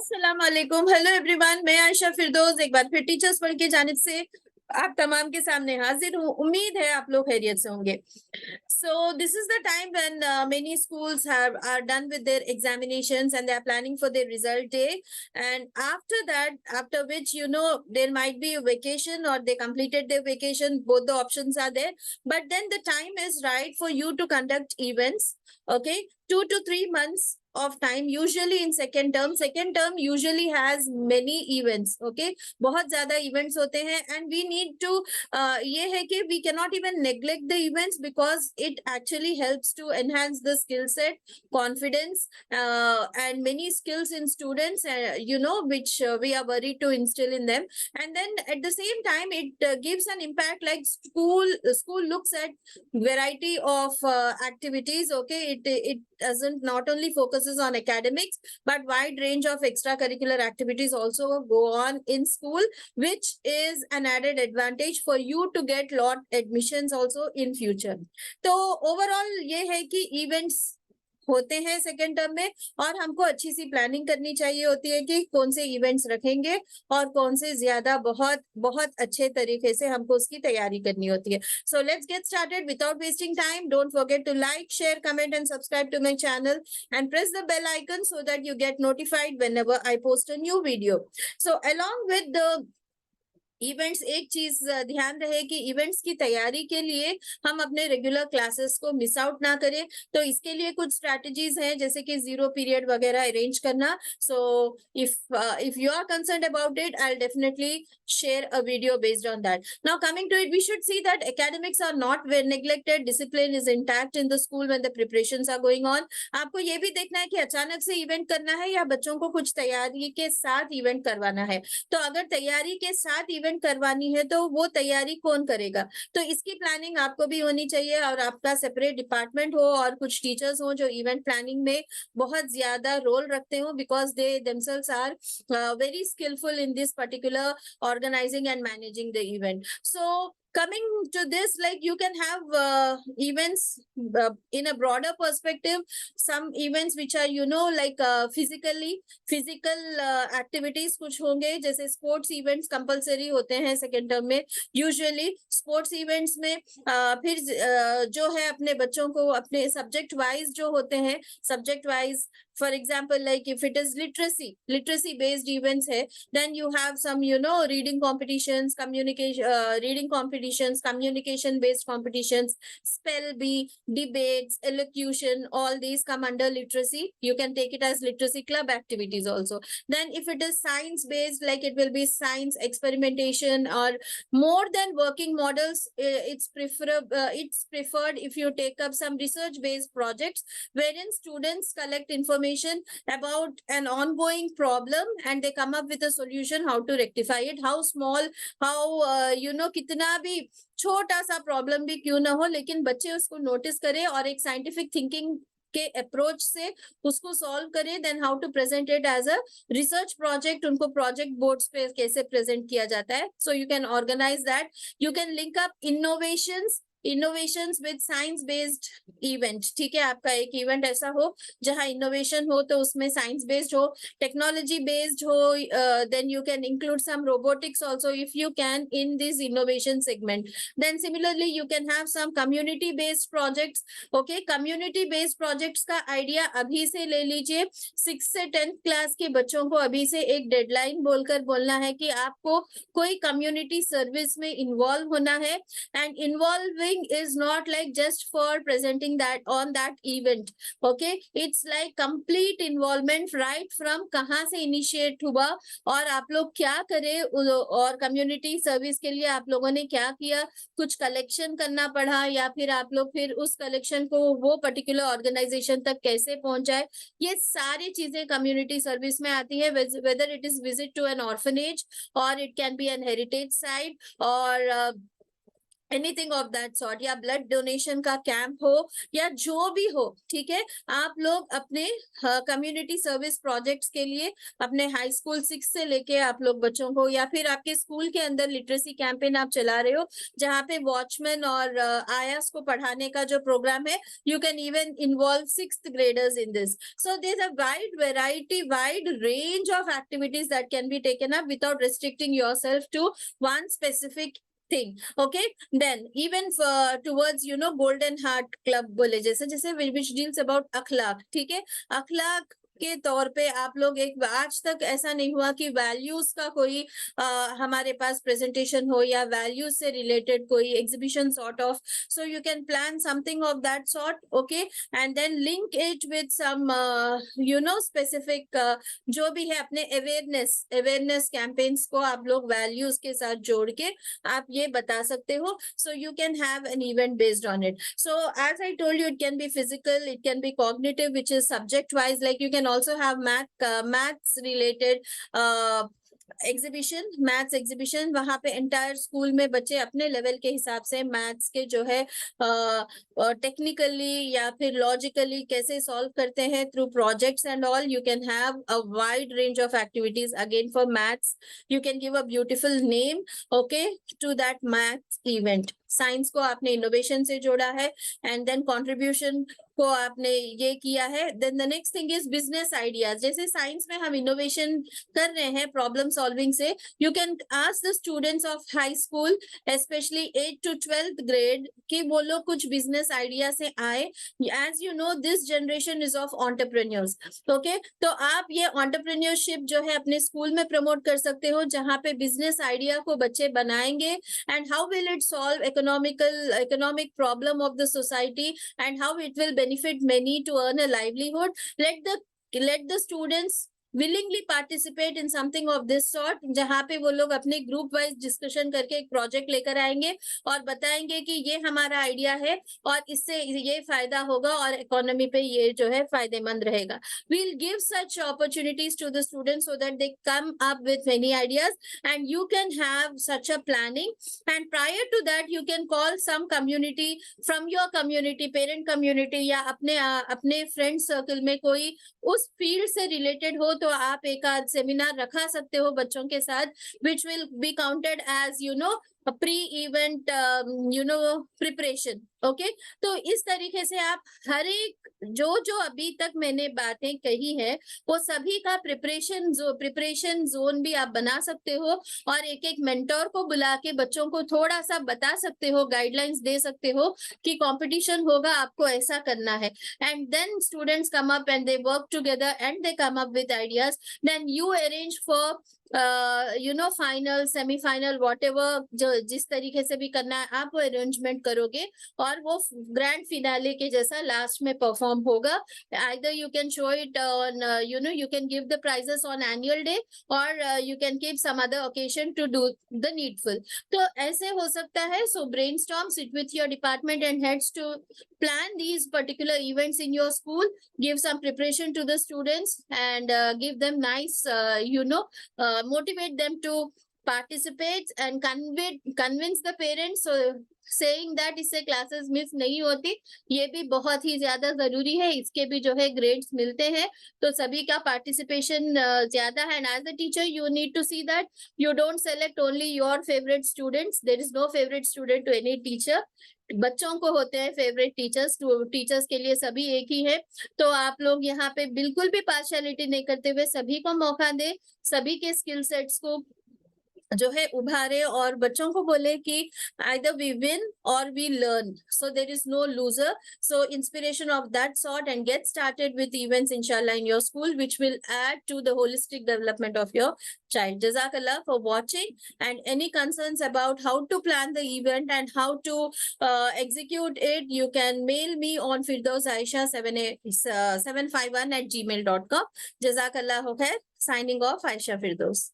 अस्सलाम वालेकुम। Hello everyone, मैं आयशा फिरदौस एक बार फिर टीचर्स वर्ल्ड की जानिब से आप तमाम के सामने हाजिर हूँ। उम्मीद है आप लोग खैरियत से होंगे। So this is the time when many schools are done with their examinations and they are planning for their result day. And after that, after which there might be a vacation or they completed their vacation. Both the options are there. But then the time is right for you to conduct events. Okay, 2 to 3 months of time usually in second term usually has many events. Okay, बहुत ज्यादा events होते हैं and we need to ये है कि we cannot even neglect the events because it actually helps to enhance the skill set, confidence, and many skills in students, which we are worried to instill in them. And then at the same time, it gives an impact like school looks at variety of activities. Okay, it doesn't not only focuses on academics but wide range of extracurricular activities also go on in school, which is an added advantage for you to get lot admissions also in future. तो overall ये है कि events होते हैं second term में और हमको अच्छी सी प्लानिंग करनी चाहिए होती है कि कौन से इवेंट्स रखेंगे और कौन से ज्यादा बहुत बहुत अच्छे तरीके से हमको उसकी तैयारी करनी होती है. So let's get started without wasting time. Don't forget to like, share, comment and subscribe to my channel and press the bell icon so that you get notified whenever I post a new video. So along with the events, एक चीज ध्यान रहे कि events की तैयारी के लिए हम अपने रेगुलर क्लासेस को मिस आउट ना करें. तो इसके लिए कुछ स्ट्रैटेजीज हैं जैसे कि 0 पीरियड वगैरह अरेंज करना. सो if you are concerned about it, I'll definitely share a video based on that. Now coming to it, we should see that academics are not well neglected. Discipline is intact in the school when the preparations are going on. आपको ये भी देखना है कि अचानक से event करना है या बच्चों को कुछ तैयारी के साथ इवेंट करवाना है. तो अगर तैयारी के साथ इवेंट करवानी है तो वो तैयारी कौन करेगा. तो इसकी प्लानिंग आपको भी होनी चाहिए और आपका सेपरेट डिपार्टमेंट हो और कुछ टीचर्स हो जो इवेंट प्लानिंग में बहुत ज्यादा रोल रखते हो because they themselves are very skillful in this particular organizing and managing the event. So coming to this, like you can have events in a broader perspective. Some events which are like physical activities कुछ होंगे जैसे sports events compulsory होते हैं second term में. Usually sports events में फिर जो है अपने बच्चों को अपने सब्जेक्ट वाइज जो होते हैं subject wise, for example, like if it is literacy based events hai, then you have some reading competitions, communication based competitions, spell bee, debates, elocution, all these come under literacy. You can take it as literacy club activities also. Then if it is science based, like it will be science experimentation or more than working models. It's preferred if you take up some research based projects wherein students collect information about an ongoing problem and they come up with a solution how to rectify it. How small, how कितना भी छोटा सा problem भी क्यों ना हो लेकिन बच्चे उसको नोटिस करें और एक साइंटिफिक थिंकिंग के अप्रोच से उसको सॉल्व करें. Then how to present it as a research project. उनको प्रोजेक्ट बोर्ड्स पे कैसे प्रेजेंट किया जाता है. So you can organise that. You can link up innovations with science based event. ठीक है, आपका एक इवेंट ऐसा हो जहां इनोवेशन हो तो उसमें साइंस बेस्ड हो, टेक्नोलॉजी बेस्ड हो. Then you can include some robotics also if you can in this innovation segment. Then similarly you can have some community based projects. Okay, community based projects का idea अभी से ले लीजिए. 6th से 10th class के बच्चों को अभी से एक डेडलाइन बोलकर बोलना है कि आपको कोई कम्युनिटी सर्विस में इन्वॉल्व होना है. And involving is not like just for presenting that on that event. Okay, it's like complete involvement right from कहाँ से initiate हुआ और आप लोग क्या करे और community service के लिए आप लोगों ने क्या किया. कुछ कलेक्शन करना पड़ा या फिर आप लोग फिर उस कलेक्शन को वो पर्टिकुलर ऑर्गेनाइजेशन तक कैसे पहुंचाए. ये सारी चीजें कम्युनिटी सर्विस में आती है. whether it is visit to an orphanage or it can be an heritage site or anything of that sort, या ब्लड डोनेशन का कैंप हो या जो भी हो, ठीक है, आप लोग अपने कम्युनिटी सर्विस प्रोजेक्ट्स के लिए अपने हाई स्कूल 6 से लेके आप लोग बच्चों को, या फिर आपके स्कूल के अंदर लिटरेसी कैंपेन आप चला रहे हो जहाँ पे वॉचमैन और आयास को पढ़ाने का जो प्रोग्राम है, you can even involve 6th graders in this. So there's a wide variety, wide range of activities that can be taken up without restricting yourself to one specific thing. Okay, then even for, towards golden heart club बोले, जैसे which deals about अखलाक, ठीक है, अखलाक के तौर पे आप लोग एक, आज तक ऐसा नहीं हुआ कि वैल्यूज का कोई हमारे पास प्रेजेंटेशन हो या वैल्यूज से रिलेटेड कोई exhibition sort of, so you can plan something of that sort. Okay, and then link it with some specific जो भी है अपने अवेयरनेस कैंपेन्स को आप लोग वैल्यूज के साथ जोड़ के आप ये बता सकते हो. So you can have an event based on it. So as I told you, it can be physical, it can be cognitive, which is subject wise, like you can also have maths related exhibition, maths exhibition. वहां पे entire school में बच्चे अपने level के हिसाब से maths के जो है टेक्निकली या फिर लॉजिकली कैसे सॉल्व करते हैं through projects and all. You can have a wide range of activities. Again for maths you can give a beautiful name, okay, to that maths event. Science को आपने इनोवेशन से जोड़ा है एंड देन कंट्रीब्यूशन को आपने ये किया है. Then the next thing is business ideas. जैसे साइंस में हम इनोवेशन कर रहे हैं प्रॉब्लम सॉल्विंग से, you can ask the students of high school specially 8th to 12th grade कि वो लोग कुछ बिजनेस आइडिया से आए. As you know, this generation is of entrepreneurs. Okay, तो आप ये एंटरप्रेन्योरशिप जो है अपने स्कूल में प्रमोट कर सकते हो, जहाँ पे बिजनेस आइडिया को बच्चे बनाएंगे and how will it solve economic problem of the society and how it will benefit many to earn a livelihood. Let the students willingly participate in something of this sort, जहाँ पे वो लोग अपने group wise discussion करके एक project लेकर आएंगे और बताएंगे कि ये हमारा आइडिया है और इससे ये फायदा होगा और इकोनॉमी पे ये जो है फायदेमंद रहेगा. We'll give such opportunities to the students so that they come up with many ideas and you can have such a planning. And prior to that you can call some community from your community, parent community, या अपने friend circle में कोई उस field से related हो तो आप एक आध सेमिनार रखा सकते हो बच्चों के साथ, which will be counted as pre-event preparation. Okay, तो इस तरीके से आप हर एक जो अभी तक मैंने बातें कही है वो सभी का प्रिपरेशन जोन भी आप बना सकते हो और एक एक मेंटोर को बुला के बच्चों को थोड़ा सा बता सकते हो, गाइडलाइंस दे सकते हो कि कंपटीशन होगा, आपको ऐसा करना है. And then students come up and they work together and they come up with ideas. Then you arrange for final, semifinal, whatever, जो जिस तरीके से भी करना है आप अरेंजमेंट करोगे और वो ग्रैंड फिनाले के जैसा लास्ट में परफॉर्म होगा. Either you can show it on you can give the prizes on annual day or you can keep some other occasion to do the needful. तो ऐसे हो सकता है. So brainstorm, sit with your department and heads to plan these particular events in your school, give some preparation to the students and give them nice motivate them to participate and convince the parents. So saying that इससे classes miss नहीं होती, ये भी बहुत ही ज्यादा जरूरी है. इसके भी जो है ग्रेड्स मिलते हैं तो सभी का पार्टिसिपेशन ज्यादा है. And as a teacher you need to see that you don't select only your favourite students. There is no favourite student to any teacher. बच्चों को होते हैं फेवरेट टीचर्स, टीचर्स के लिए सभी एक ही है. तो आप लोग यहाँ पे बिल्कुल भी पार्शियलिटी नहीं करते हुए सभी को मौका दे, सभी के स्किल सेट्स को जो है उभारे और बच्चों को बोले कि either we win or we learn, so there is no loser. So inspiration of that sort and get started with events inshallah in your school, which will add to the holistic development of your child. Jazakallah for watching, and any concerns about how to plan the event and how to execute it, you can mail me on Firdaus Aisha 751 @gmail.com. Jazakallah khair. Signing off, Aisha Firdaus.